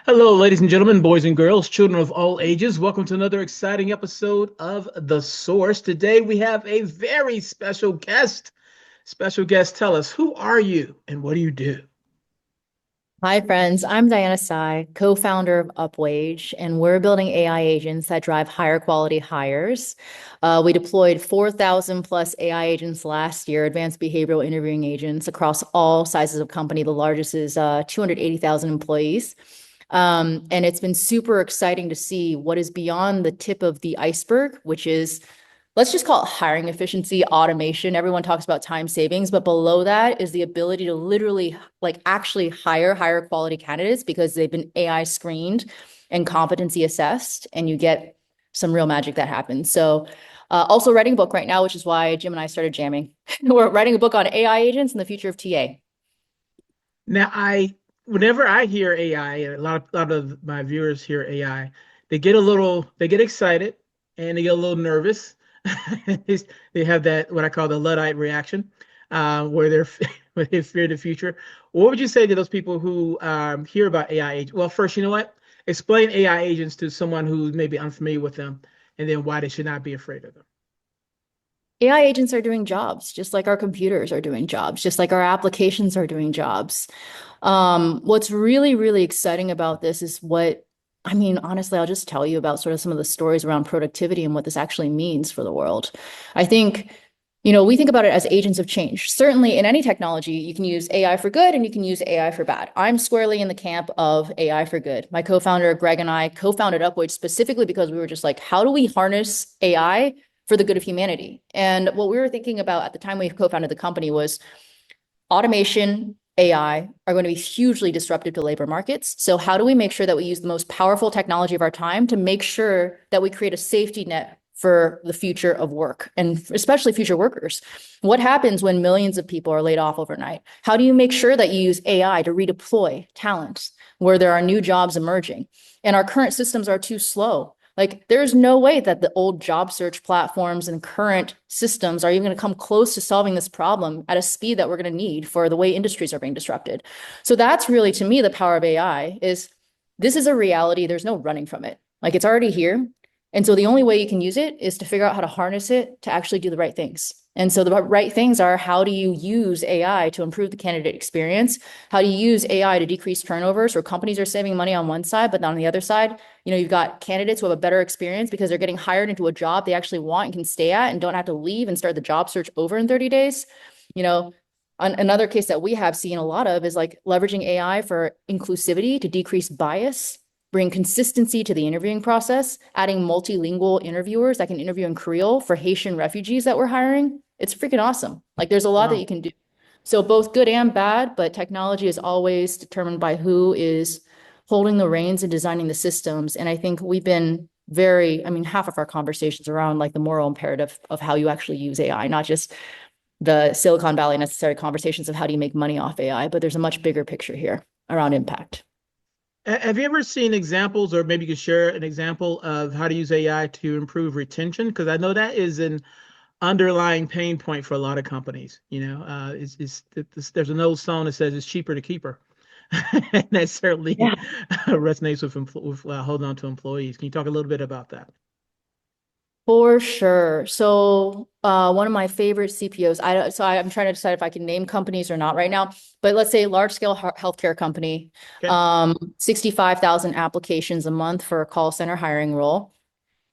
Hello, ladies and gentlemen, boys and girls, children of all ages. Welcome to another exciting episode of The Source. Today we have a very special guest. Special guest, tell us, who are you and what do you do? Hi, friends. I'm Diana Tsai, co-founder of Upwage, and we're building AI agents that drive higher quality hires. We deployed 4,000 plus AI agents last year, advanced behavioral interviewing agents across all sizes of company. The largest is 280,000 employees. And it's been super exciting to see what is beyond the tip of the iceberg, which is, let's just call it hiring efficiency, automation. Everyone talks about time savings, but below that is the ability to literally actually hire higher quality candidates because they've been AI screened and competency assessed, and you get some real magic that happens. So also writing a book right now, which is why Jim and I started jamming. We're writing a book on AI agents and the future of TA. Now, whenever I hear AI, and a lot of my viewers hear AI, they get excited and they get a little nervous. They have that what I call the Luddite reaction, where where they fear the future. What would you say to those people who hear about AI agents? Well, first, you know what? Explain AI agents to someone who's maybe unfamiliar with them, and then why they should not be afraid of them. AI agents are doing jobs, just like our computers are doing jobs, just like our applications are doing jobs. What's really, really exciting about this is honestly, I'll just tell you about sort of some of the stories around productivity and what this actually means for the world. I think, we think about it as agents of change. Certainly in any technology, you can use AI for good and you can use AI for bad. I'm squarely in the camp of AI for good. My co-founder, Greg, and I co-founded Upwage specifically because we were just like, how do we harness AI for the good of humanity? And what we were thinking about at the time we co-founded the company was automation, AI are going to be hugely disruptive to labor markets. So how do we make sure that we use the most powerful technology of our time to make sure that we create a safety net for the future of work and especially future workers? What happens when millions of people are laid off overnight? How do you make sure that you use AI to redeploy talent where there are new jobs emerging? And our current systems are too slow. Like, there's no way that the old job search platforms and current systems are even going to come close to solving this problem at a speed that we're going to need for the way industries are being disrupted. So that's really, to me, the power of AI is this is a reality. There's no running from it. Like, it's already here. And so the only way you can use it is to figure out how to harness it to actually do the right things. And so the right things are, how do you use AI to improve the candidate experience? How do you use AI to decrease turnovers, where companies are saving money on one side, but on the other side, you've got candidates who have a better experience because they're getting hired into a job they actually want and can stay at and don't have to leave and start the job search over in 30 days. Another case that we have seen a lot of is like leveraging AI for inclusivity to decrease bias, bring consistency to the interviewing process, adding multilingual interviewers that can interview in Creole for Haitian refugees that we're hiring. It's freaking awesome. Like, there's a lot that Wow. you can do. So both good and bad, but technology is always determined by who is holding the reins and designing the systems. And I think we've been half of our conversations around like the moral imperative of how you actually use AI, not just the Silicon Valley necessary conversations of how do you make money off AI, but there's a much bigger picture here around impact. Have you ever seen examples, or maybe you could share an example of how to use AI to improve retention? Because I know that is an underlying pain point for a lot of companies. There's an old song that says it's cheaper to keep her. And that certainly Yeah. resonates with holding on to employees. Can you talk a little bit about that? For sure. So one of my favorite CPOs, I'm trying to decide if I can name companies or not right now, but let's say large scale healthcare company, Okay. 65,000 applications a month for a call center hiring role.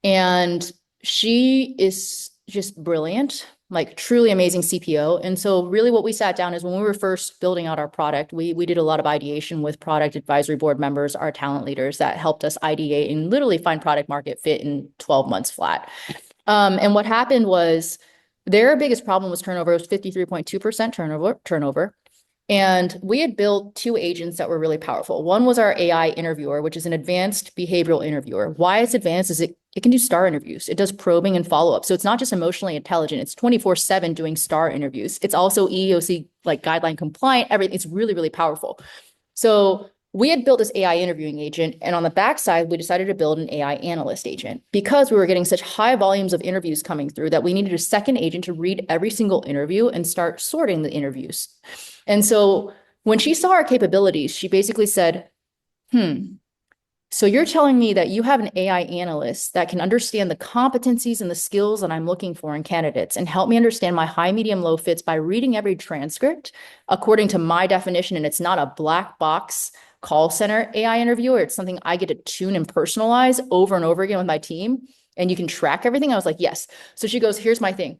And she is just brilliant, like truly amazing CPO. And so really what we sat down is when we were first building out our product, we did a lot of ideation with product advisory board members, our talent leaders that helped us ideate and literally find product market fit in 12 months flat. And what happened was their biggest problem was turnover. It was 53.2% turnover. And we had built two agents that were really powerful. One was our AI interviewer, which is an advanced behavioral interviewer. Why it's advanced is it can do star interviews. It does probing and follow-up. So it's not just emotionally intelligent. It's 24/7 doing star interviews. It's also EEOC like guideline compliant, everything. It's really, really powerful. So we had built this AI interviewing agent, and on the backside, we decided to build an AI analyst agent because we were getting such high volumes of interviews coming through that we needed a second agent to read every single interview and start sorting the interviews. And so when she saw our capabilities, she basically said, So you're telling me that you have an AI analyst that can understand the competencies and the skills that I'm looking for in candidates and help me understand my high, medium, low fits by reading every transcript according to my definition. And it's not a black box call center AI interviewer. It's something I get to tune and personalize over and over again with my team. And you can track everything. I was like, yes. So she goes, here's my thing.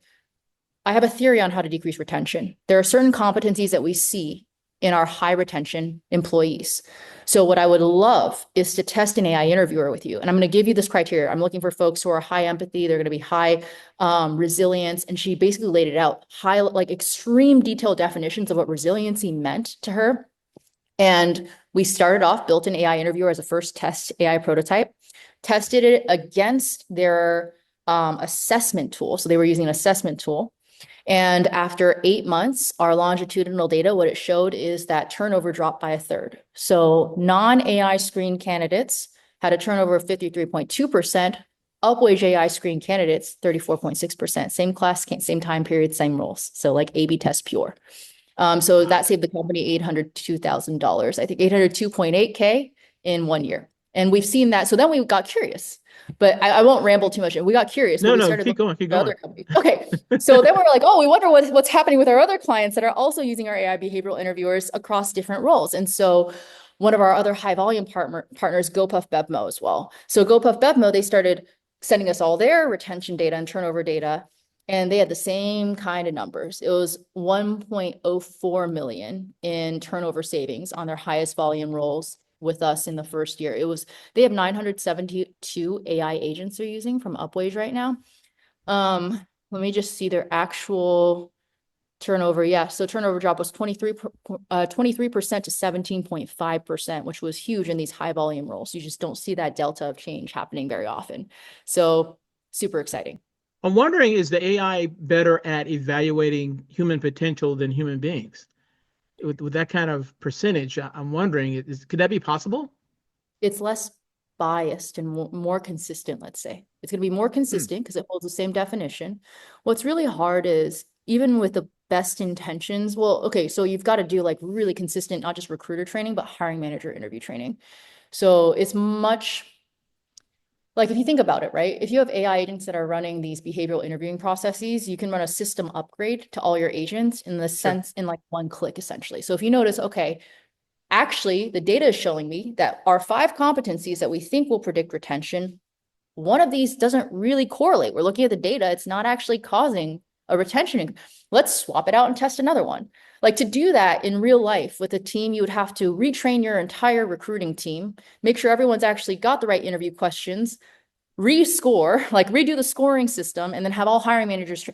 I have a theory on how to decrease retention. There are certain competencies that we see in our high retention employees. So what I would love is to test an AI interviewer with you. And I'm going to give you this criteria. I'm looking for folks who are high empathy. They're going to be high resilience. And she basically laid it out, high, like extreme detailed definitions of what resiliency meant to her. And we started off, built an AI interviewer as a first test AI prototype, tested it against their assessment tool. So they were using an assessment tool. And after 8 months, our longitudinal data, what it showed is that turnover dropped by a third. So non-AI screen candidates had a turnover of 53.2%. Upwage AI screen candidates, 34.6%. Same class, same time period, same roles. So like A/B test pure. So that saved the company $802,000. I think 802.8K in 1 year. And we've seen that. So then we got curious, but I won't ramble too much. We got curious, but No, we no, started keep looking going, keep at going. other companies. Okay. So then we're like, oh, we wonder what's happening with our other clients that are also using our AI behavioral interviewers across different roles. And so one of our other high volume partners, GoPuff Bevmo as well. So GoPuff Bevmo, they started sending us all their retention data and turnover data. And they had the same kind of numbers. It was 1.04 million in turnover savings on their highest volume roles with us in the first year. They have 972 AI agents they're using from Upwage right now. Let me just see their actual turnover. Yeah, so turnover drop was 23% to 17.5%, which was huge in these high volume roles. You just don't see that delta of change happening very often. So super exciting. I'm wondering, is the AI better at evaluating human potential than human beings? With that kind of percentage, I'm wondering, could that be possible? It's less biased and more consistent, let's say. It's going to be more Hmm. consistent because it holds the same definition. What's really hard is even with the best intentions, well, okay, so you've got to do like really consistent, not just recruiter training, but hiring manager interview training. So it's much like if you think about it, right? If you have AI agents that are running these behavioral interviewing processes, you can run a system upgrade to all your agents in the Sure. sense in like one click, essentially. So if you notice, okay, actually, the data is showing me that our 5 competencies that we think will predict retention, one of these doesn't really correlate. We're looking at the data, it's not actually causing a retention. Let's swap it out and test another one. Like to do that in real life with a team, you would have to retrain your entire recruiting team, make sure everyone's actually got the right interview questions, rescore, like redo the scoring system, and then have all hiring managers.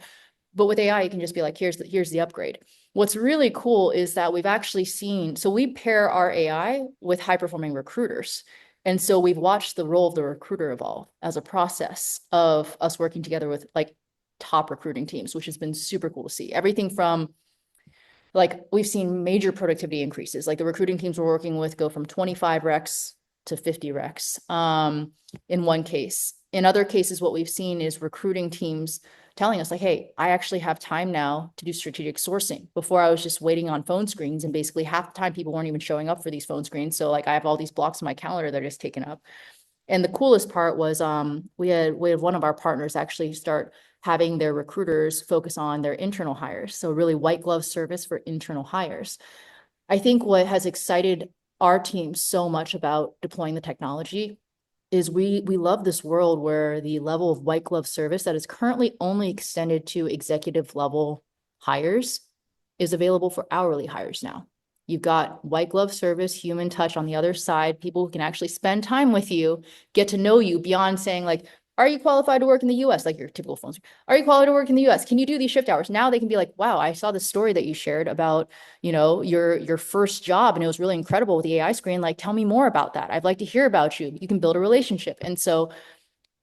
But with AI, you can just be like, here's the upgrade. What's really cool is that we've actually seen, so we pair our AI with high performing recruiters. And so we've watched the role of the recruiter evolve as a process of us working together with like top recruiting teams, which has been super cool to see. Everything from like we've seen major productivity increases. Like the recruiting teams we're working with go from 25 recs to 50 recs in one case. In other cases, what we've seen is recruiting teams telling us like, hey, I actually have time now to do strategic sourcing. Before I was just waiting on phone screens and basically half the time people weren't even showing up for these phone screens. So like I have all these blocks in my calendar that are just taken up. And the coolest part was we had one of our partners actually start having their recruiters focus on their internal hires. So really white glove service for internal hires. I think what has excited our team so much about deploying the technology is we love this world where the level of white glove service that is currently only extended to executive level hires is available for hourly hires now. You've got white glove service, human touch on the other side, people who can actually spend time with you, get to know you beyond saying like, are you qualified to work in the US? Like your typical phones. Are you qualified to work in the US? Can you do these shift hours? Now they can be like, wow, I saw the story that you shared about, your first job and it was really incredible with the AI screen. Like, tell me more about that. I'd like to hear about you. You can build a relationship. And so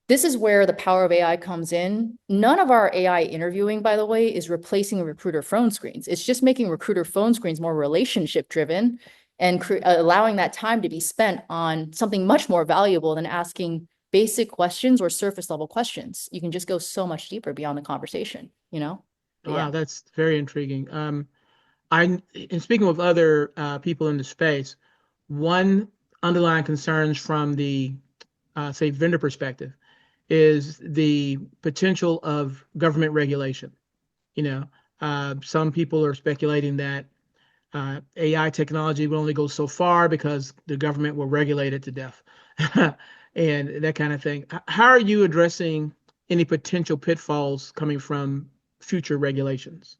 this is where the power of AI comes in. None of our AI interviewing, by the way, is replacing recruiter phone screens. It's just making recruiter phone screens more relationship driven and allowing that time to be spent on something much more valuable than asking basic questions or surface level questions. You can just go so much deeper beyond the conversation, you know? But yeah. Wow, that's very intriguing. In speaking with other people in the space, one underlying concerns from the say vendor perspective is the potential of government regulation. You know, some people are speculating that AI technology will only go so far because the government will regulate it to death and that kind of thing. How are you addressing any potential pitfalls coming from future regulations?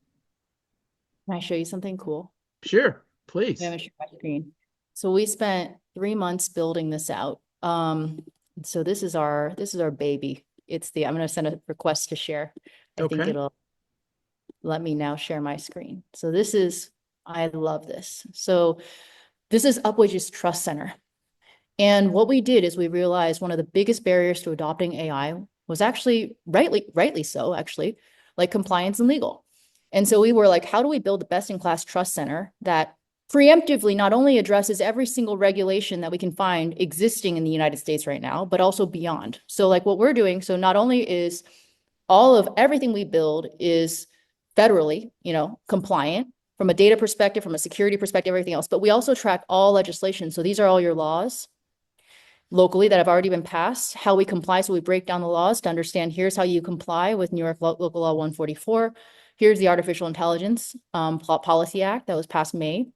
Can I show you something cool? Sure, I'm please. gonna share my screen. So we spent 3 months building this out. So this is our baby. I'm gonna send a request to share. I think Okay. it'll let me now share my screen. I love this. So this is Upwage's Trust Center. And what we did is we realized one of the biggest barriers to adopting AI was actually rightly so, actually, like compliance and legal. And so we were like, how do we build the best in class trust center that preemptively not only addresses every single regulation that we can find existing in the United States right now, but also beyond? So like what we're doing, so not only is all of everything we build is federally, compliant from a data perspective, from a security perspective, everything else, but we also track all legislation. So these are all your laws locally that have already been passed, how we comply. So we break down the laws to understand here's how you comply with New York Local Law 144. Here's the Artificial Intelligence Policy Act that was passed May.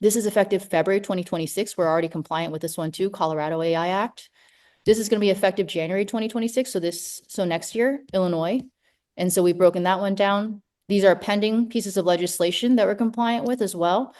This is effective February 2026. We're already compliant with this one too, Colorado AI Act. This is going to be effective January 2026. So next year, Illinois. And so we've broken that one down. These are pending pieces of legislation that we're compliant with as well.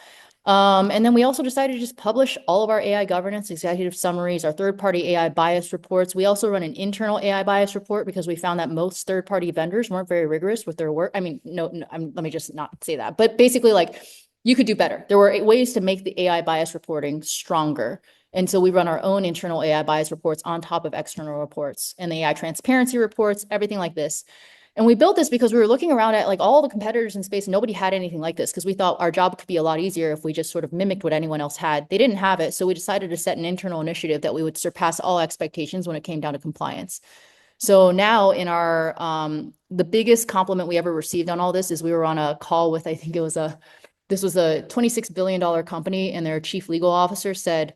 And then we also decided to just publish all of our AI governance executive summaries, our third-party AI bias reports. We also run an internal AI bias report because we found that most third-party vendors weren't very rigorous with their work. I mean, let me just not say that, but basically like you could do better. There were ways to make the AI bias reporting stronger. And so we run our own internal AI bias reports on top of external reports and the AI transparency reports, everything like this. And we built this because we were looking around at like all the competitors in space. Nobody had anything like this because we thought our job could be a lot easier if we just sort of mimicked what anyone else had. They didn't have it. So we decided to set an internal initiative that we would surpass all expectations when it came down to compliance. So now in our, the biggest compliment we ever received on all this is we were on a call with, I think this was a $26 billion company and their chief legal officer said,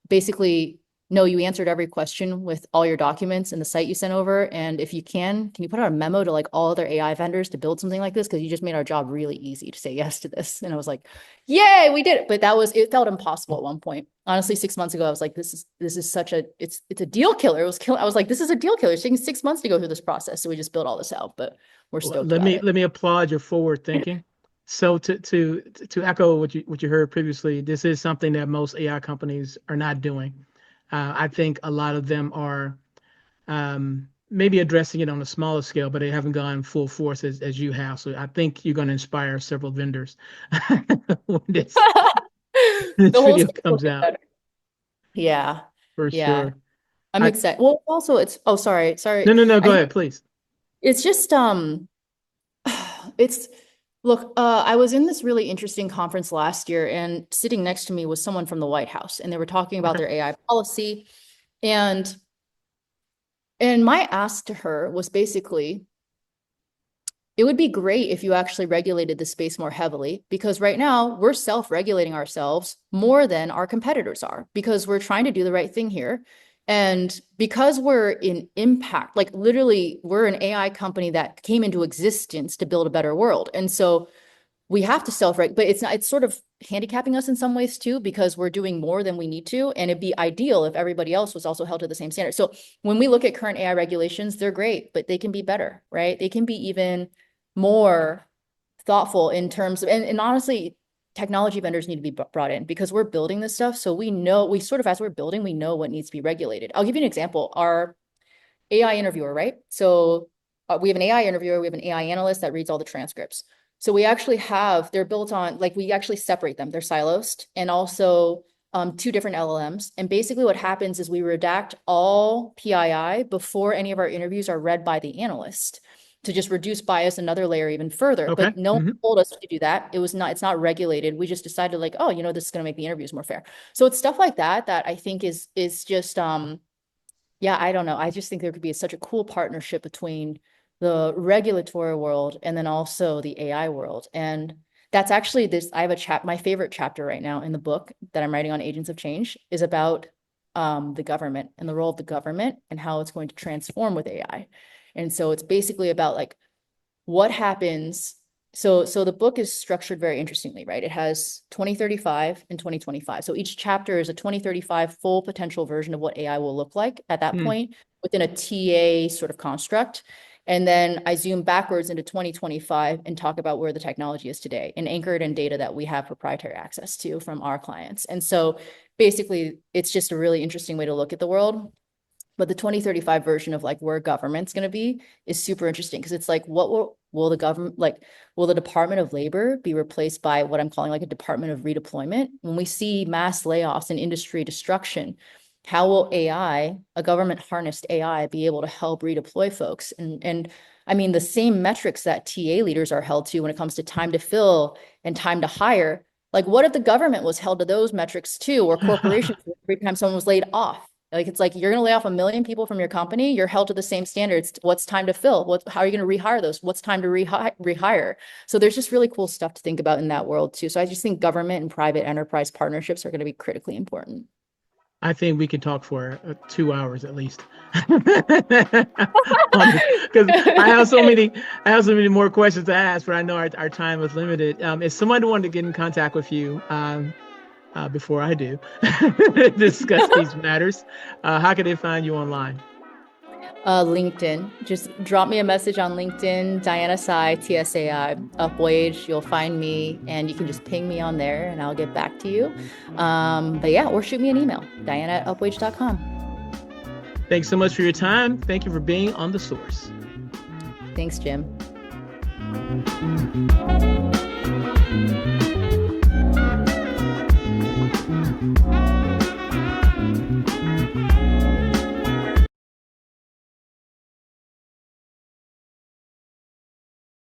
basically, no, you answered every question with all your documents and the site you sent over. And if you can you put out a memo to like all other AI vendors to build something like this? Because you just made our job really easy to say yes to this. And I was like, yay, we did it. But it felt impossible at one point. Honestly, 6 months ago, I was like, this is such it's a deal killer. I was like, this is a deal killer. It's taking 6 months to go through this process. So we just built all this out, but we're Well, stoked let about me it. let me applaud your forward thinking. So to echo what you heard previously, this is something that most AI companies are not doing. I think a lot of them are maybe addressing it on a smaller scale, but they haven't gone full force as you have. So I think you're going to inspire several vendors when this The this whole video space will comes get out better. Yeah. for Yeah. sure. I'm I excited. Well, also oh, sorry. no, I go think ahead, please. it's just it's look, I was in this really interesting conference last year and sitting next to me was someone from the White House and they were talking about Okay. their AI policy and my ask to her was basically it would be great if you actually regulated the space more heavily because right now we're self-regulating ourselves more than our competitors are because we're trying to do the right thing here. And because we're in impact, like literally we're an AI company that came into existence to build a better world. And so we have to self-regulate, but it's sort of handicapping us in some ways too, because we're doing more than we need to. And it'd be ideal if everybody else was also held to the same standard. So when we look at current AI regulations, they're great, but they can be better, right? They can be even more thoughtful in terms of, and honestly, technology vendors need to be brought in because we're building this stuff. So we sort of, as we're building, we know what needs to be regulated. I'll give you an example. Our AI interviewer, right? So we have an AI interviewer, we have an AI analyst that reads all the transcripts. So we actually they're built on, like we actually separate them. They're silos and also two different LLMs. And basically what happens is we redact all PII before any of our interviews are read by the analyst to just reduce bias another layer even further. Okay. But no one Hmm. told us to do that. It's not regulated. We just decided like, oh, this is going to make the interviews more fair. So it's stuff like that that I think is just yeah, I don't know. I just think there could be such a cool partnership between the regulatory world and then also the AI world. And That's actually this. I have my favorite chapter right now in the book that I'm writing on agents of change is about the government and the role of the government and how it's going to transform with AI. And so it's basically about like what happens. So the book is structured very interestingly, right? It has 2035 and 2025. So each chapter is a 2035 full potential version of what AI will look like at that Hmm. point within a TA sort of construct. And then I zoom backwards into 2025 and talk about where the technology is today and anchor it in data that we have proprietary access to from our clients. And so basically, it's just a really interesting way to look at the world. But the 2035 version of like where government's going to be is super interesting because it's like, what will the government, like, will the Department of Labor be replaced by what I'm calling like a Department of Redeployment? When we see mass layoffs and industry destruction, how will AI, a government harnessed AI, be able to help redeploy folks? And I mean, the same metrics that TA leaders are held to when it comes to time to fill and time to hire. Like, what if the government was held to those metrics too, or corporations every time someone was laid off? Like, it's like you're going to lay off 1 million people from your company. You're held to the same standards. What's time to fill? How are you going to rehire those? What's time to rehire? So there's just really cool stuff to think about in that world too. So I just think government and private enterprise partnerships are going to be critically important. I think we could talk for 2 hours at least on this because I have so many more questions to ask, but I know our time is limited. If someone wanted to get in contact with you before I do discuss these matters, how can they find you online? LinkedIn. Just drop me a message on LinkedIn, Diana Tsai, TSAI, Upwage. You'll find me and you can just ping me on there and I'll get back to you. But yeah, or shoot me an email, diana@upwage.com. Thanks so much for your time. Thank you for being on The Source. Thanks, Jim.